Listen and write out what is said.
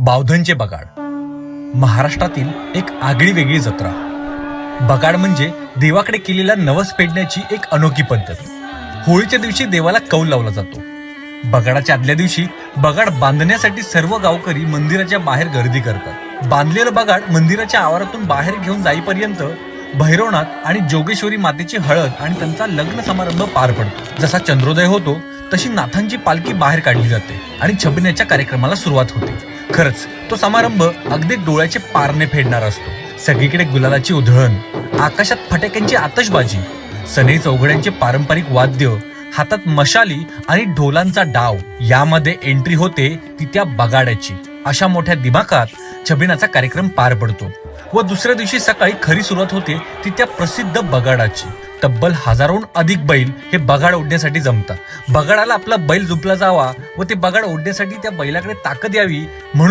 बावधनचे बगाड महाराष्ट्रातील एक आगळी वेगळी जत्रा. बगाड म्हणजे देवाकडे केलेल्या नवस पेडण्याची एक अनोखी पद्धत. होळीच्या दिवशी देवाला कौल लावला जातो. बगाडाच्या आदल्या दिवशी बगाड बांधण्यासाठी सर्व गावकरी मंदिराच्या बाहेर गर्दी करतात. बांधलेलं बगाड मंदिराच्या आवारातून बाहेर घेऊन जाईपर्यंत भैरवनाथ आणि जोगेश्वरी मातेची हळद आणि त्यांचा लग्न समारंभ पार पडतो. जसा चंद्रोदय होतो तशी नाथांची पालखी बाहेर काढली जाते आणि छबिन्याच्या कार्यक्रमाला सुरुवात होते. खरंच तो समारंभ अगदी डोळ्याचे पारणे फेडणारा असतो. सगळीकडे गुलालाची उधळण, आकाशात फटाक्यांची आतषबाजी, सनई चौघड्यांचे पारंपरिक वाद्य, हातात मशाली आणि ढोलांचा डाव. यामध्ये एंट्री होते ती त्या बगाड्याची. अशा मोठ्या दिमाखात छबिनाचा कार्यक्रम पार पडतो व दुसऱ्या दिवशी सकाळी खरी सुरुवात होते ती त्या प्रसिद्ध बगाडाची. तब्बल हजारोहून अधिक बैल हे बगाड ओढण्यासाठी जमतात. बगाडाला आपला बैल जुंपला जावा व ते बगाड ओढण्यासाठी त्या बैलाकडे ताकद यावी म्हणून